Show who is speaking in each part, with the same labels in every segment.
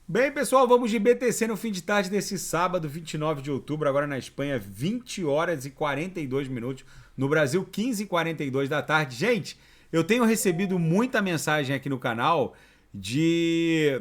Speaker 1: Bem, pessoal, vamos de BTC no fim de tarde desse sábado, 29 de outubro, agora na Espanha, 20 horas e 42 minutos. No Brasil, 15h42 da tarde. Gente, eu tenho recebido muita mensagem aqui no canal de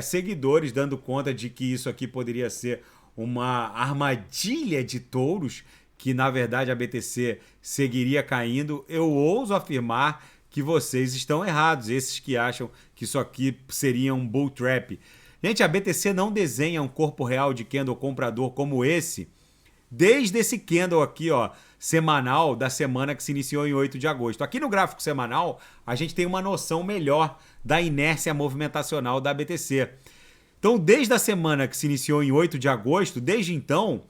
Speaker 1: seguidores dando conta de que isso aqui poderia ser uma armadilha de touros, que na verdade a BTC seguiria caindo. Eu ouso afirmar que vocês estão errados, esses que acham que isso aqui seria um bull trap. Gente, a BTC não desenha um corpo real de candle comprador como esse desde esse candle aqui, ó, semanal da semana que se iniciou em 8 de agosto. Aqui no gráfico semanal, a gente tem uma noção melhor da inércia movimentacional da BTC. Então, desde a semana que se iniciou em 8 de agosto, desde então,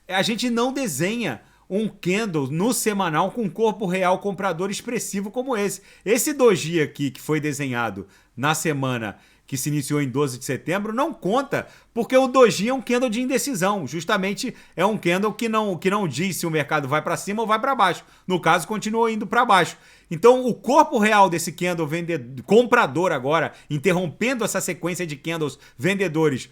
Speaker 1: a gente não desenha um candle no semanal com corpo real comprador expressivo como esse. Esse doji aqui, que foi desenhado na semana que se iniciou em 12 de setembro, não conta, porque o doji é um candle de indecisão. Justamente é um candle que não diz se o mercado vai para cima ou vai para baixo. No caso, continua indo para baixo. Então, o corpo real desse candle comprador agora, interrompendo essa sequência de candles vendedores,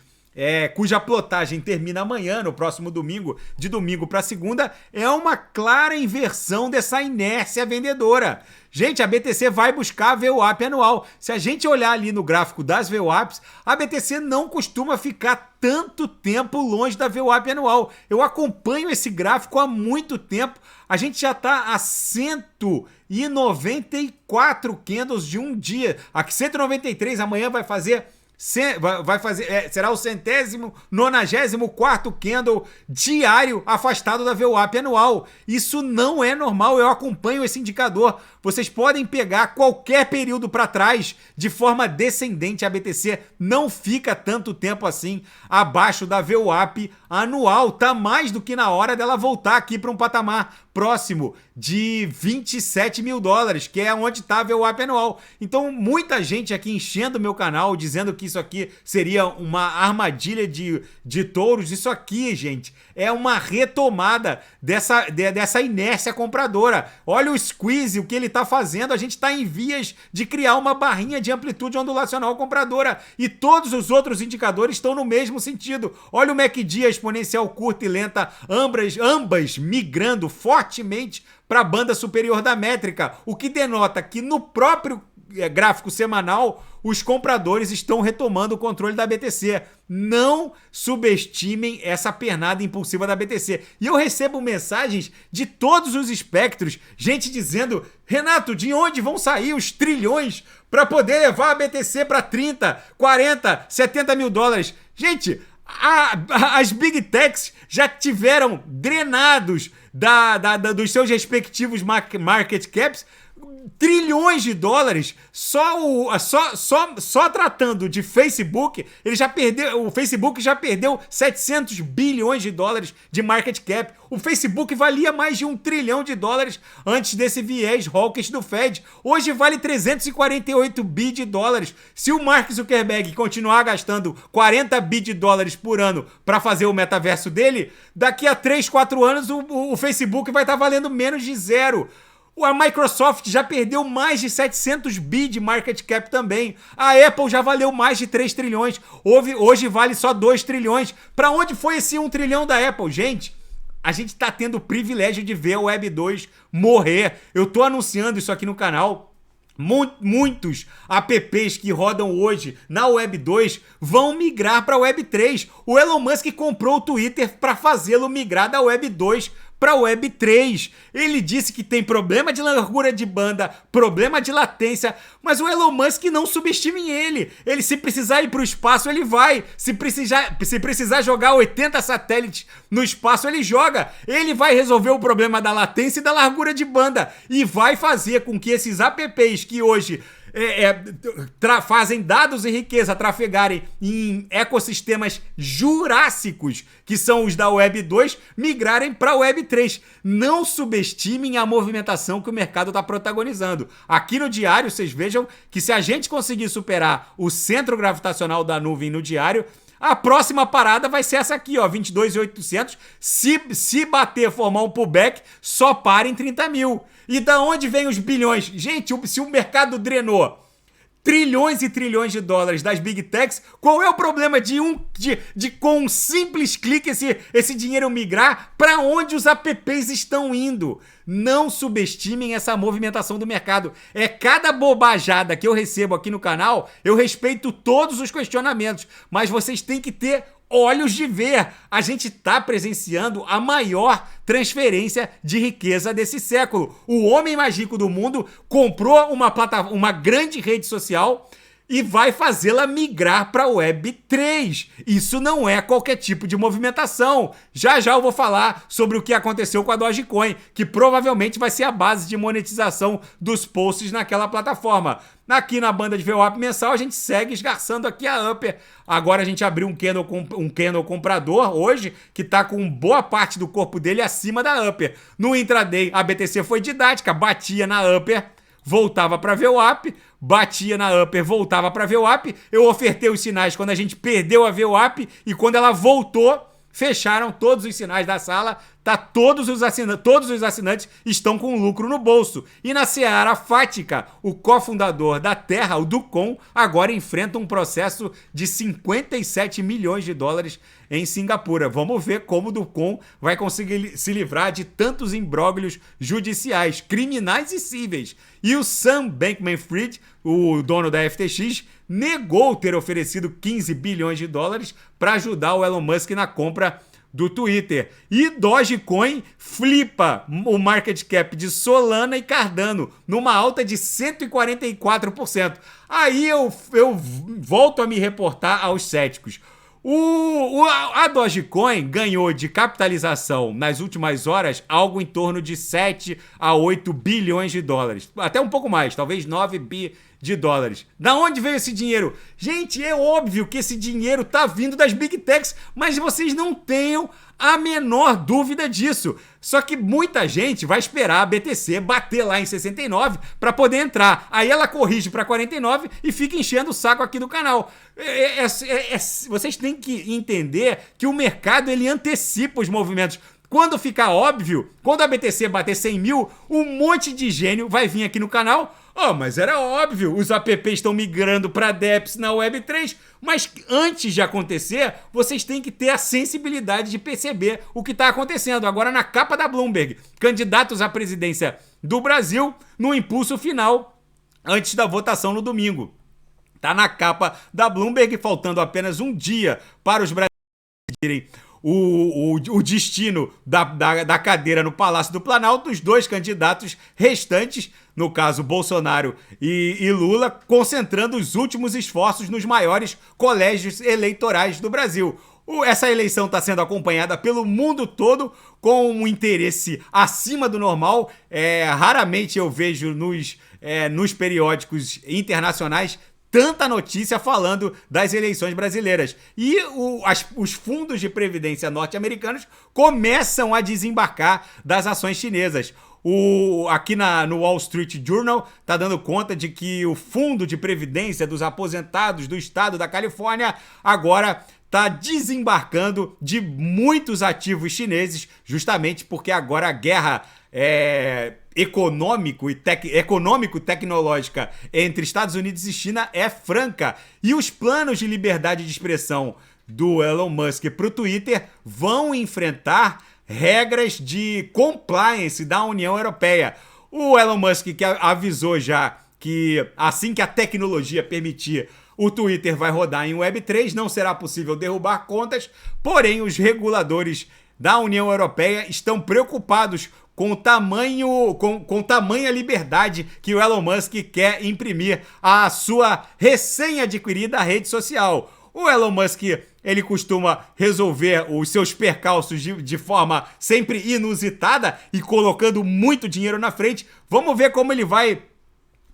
Speaker 1: cuja plotagem termina amanhã, no próximo domingo, de domingo para segunda, é uma clara inversão dessa inércia vendedora. Gente, a BTC vai buscar a VWAP anual. Se a gente olhar ali no gráfico das VWAPs, a BTC não costuma ficar tanto tempo longe da VWAP anual. Eu acompanho esse gráfico há muito tempo. A gente já está a 194 candles de um dia. Aqui 193, amanhã vai fazer será o 194º candle diário afastado da VWAP anual. Isso não é normal, eu acompanho esse indicador. Vocês podem pegar qualquer período para trás de forma descendente. A BTC não fica tanto tempo assim abaixo da VWAP anual. Tá mais do que na hora dela voltar aqui para um patamar próximo de 27 mil dólares, que é onde está a VWAP anual. Então, muita gente aqui enchendo o meu canal, dizendo que isso aqui seria uma armadilha de touros. Isso aqui, gente, é uma retomada dessa inércia compradora. Olha o squeeze, o que ele está fazendo. A gente está em vias de criar uma barrinha de amplitude ondulacional compradora, e todos os outros indicadores estão no mesmo sentido. Olha o MACD, a exponencial curta e lenta, ambas migrando fortemente para a banda superior da métrica, o que denota que no próprio gráfico semanal os compradores estão retomando o controle da BTC. Não subestimem essa pernada impulsiva da BTC. E eu recebo mensagens de todos os espectros, gente dizendo: Renato, de onde vão sair os trilhões para poder levar a BTC para 30, 40, 70 mil dólares? Gente, as Big Techs já tiveram drenados dos seus respectivos market caps trilhões de dólares. Só tratando de Facebook, o Facebook já perdeu 700 bilhões de dólares de market cap. O Facebook valia mais de 1 trilhão de dólares antes desse viés hawkish do Fed. Hoje vale 348 bi de dólares. Se o Mark Zuckerberg continuar gastando 40 bi de dólares por ano para fazer o metaverso dele, daqui a 3, 4 anos o Facebook vai estar valendo menos de zero. A Microsoft já perdeu mais de 700 bi de market cap também. A Apple já valeu mais de 3 trilhões. Hoje vale só 2 trilhões. Para onde foi esse 1 trilhão da Apple? Gente, a gente tá tendo o privilégio de ver a Web 2 morrer. Eu tô anunciando isso aqui no canal. Muitos apps que rodam hoje na Web 2 vão migrar para a Web 3. O Elon Musk comprou o Twitter para fazê-lo migrar da Web 2 para a Web 3. Ele disse que tem problema de largura de banda, problema de latência, mas o Elon Musk, não subestimem ele. Ele, se precisar ir para o espaço, ele vai. Se precisar jogar 80 satélites no espaço, ele joga. Ele vai resolver o problema da latência e da largura de banda, e vai fazer com que esses apps que hoje fazem dados e riqueza trafegarem em ecossistemas jurássicos, que são os da Web 2, migrarem para a Web 3. Não subestimem a movimentação que o mercado está protagonizando. Aqui no diário, vocês vejam que se a gente conseguir superar o centro gravitacional da nuvem no diário, a próxima parada vai ser essa aqui, ó, 22.800. Se bater, formar um pullback, só para em 30 mil. E da onde vem os bilhões? Gente, se o mercado drenou trilhões e trilhões de dólares das Big Techs, qual é o problema de com um simples clique esse dinheiro migrar para onde os apps estão indo? Não subestimem essa movimentação do mercado. É cada bobajada que eu recebo aqui no canal, eu respeito todos os questionamentos, mas vocês têm que ter olhos de ver. A gente está presenciando a maior transferência de riqueza desse século. O homem mais rico do mundo comprou uma grande rede social e vai fazê-la migrar para a Web3. Isso não é qualquer tipo de movimentação. Já já eu vou falar sobre o que aconteceu com a Dogecoin, que provavelmente vai ser a base de monetização dos posts naquela plataforma. Aqui na banda de VWAP mensal, a gente segue esgarçando aqui a Upper. Agora a gente abriu um candle comprador hoje, que está com boa parte do corpo dele acima da Upper. No intraday, a BTC foi didática, batia na Upper, voltava para VWAP, batia na Upper, voltava para VWAP. Eu ofertei os sinais quando a gente perdeu a VWAP e quando ela voltou, fecharam todos os sinais da sala, tá? Todos os assinantes estão com lucro no bolso. E na seara fática, o cofundador da Terra, o Ducon, agora enfrenta um processo de 57 milhões de dólares em Singapura. Vamos ver como o Ducon vai conseguir se livrar de tantos imbróglios judiciais, criminais e cíveis. E o Sam Bankman-Fried, o dono da FTX, negou ter oferecido 15 bilhões de dólares para ajudar o Elon Musk na compra do Twitter. E Dogecoin flipa o market cap de Solana e Cardano numa alta de 144%. Aí eu volto a me reportar aos céticos. A Dogecoin ganhou de capitalização nas últimas horas algo em torno de 7 a 8 bilhões de dólares. Até um pouco mais, talvez 9 bi de dólares. Da onde veio esse dinheiro? Gente, é óbvio que esse dinheiro tá vindo das Big Techs, mas vocês não tenham a menor dúvida disso. Só que muita gente vai esperar a BTC bater lá em 69 para poder entrar. Aí ela corrige para 49 e fica enchendo o saco aqui do canal. Vocês têm que entender que o mercado ele antecipa os movimentos. Quando ficar óbvio, quando a BTC bater 100 mil, um monte de gênio vai vir aqui no canal. Mas era óbvio, os apps estão migrando para DEPs na Web3. Mas antes de acontecer, vocês têm que ter a sensibilidade de perceber o que está acontecendo. Agora na capa da Bloomberg, candidatos à presidência do Brasil no impulso final antes da votação no domingo. Tá na capa da Bloomberg, faltando apenas um dia para os brasileiros decidirem o destino da cadeira no Palácio do Planalto. Os dois candidatos restantes, no caso Bolsonaro e Lula, concentrando os últimos esforços nos maiores colégios eleitorais do Brasil. Essa eleição está sendo acompanhada pelo mundo todo com um interesse acima do normal. Raramente eu vejo nos periódicos internacionais tanta notícia falando das eleições brasileiras. E os fundos de previdência norte-americanos começam a desembarcar das ações chinesas. Aqui no Wall Street Journal está dando conta de que o fundo de previdência dos aposentados do estado da Califórnia agora está desembarcando de muitos ativos chineses, justamente porque agora a guerra econômico-tecnológica entre Estados Unidos e China é franca. E os planos de liberdade de expressão do Elon Musk para o Twitter vão enfrentar regras de compliance da União Europeia. O Elon Musk que avisou já que assim que a tecnologia permitir, o Twitter vai rodar em Web3, não será possível derrubar contas, porém os reguladores da União Europeia estão preocupados com tamanha liberdade que o Elon Musk quer imprimir à sua recém-adquirida rede social. O Elon Musk, ele costuma resolver os seus percalços de forma sempre inusitada e colocando muito dinheiro na frente. Vamos ver como ele vai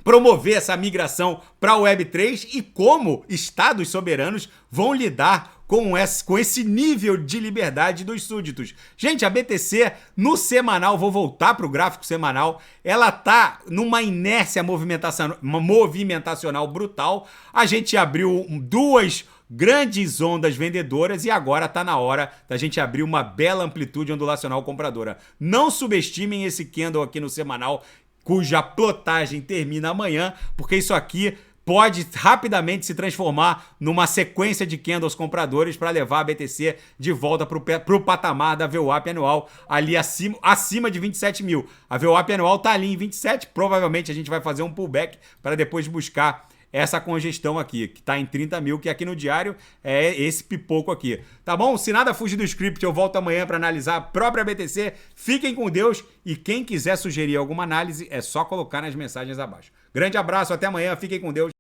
Speaker 1: promover essa migração para a Web3 e como estados soberanos vão lidar com esse nível de liberdade dos súditos. Gente, a BTC no semanal, vou voltar para o gráfico semanal, ela tá numa inércia movimentacional brutal. A gente abriu duas grandes ondas vendedoras e agora está na hora da gente abrir uma bela amplitude ondulacional compradora. Não subestimem esse candle aqui no semanal, cuja plotagem termina amanhã, porque isso aqui pode rapidamente se transformar numa sequência de candles compradores para levar a BTC de volta para o patamar da VWAP anual, ali acima de 27 mil. A VWAP anual está ali em 27, provavelmente a gente vai fazer um pullback para depois buscar essa congestão aqui, que está em 30 mil, que aqui no diário é esse pipoco aqui. Tá bom? Se nada fugir do script, eu volto amanhã para analisar a própria BTC. Fiquem com Deus e quem quiser sugerir alguma análise, é só colocar nas mensagens abaixo. Grande abraço, até amanhã, fiquem com Deus.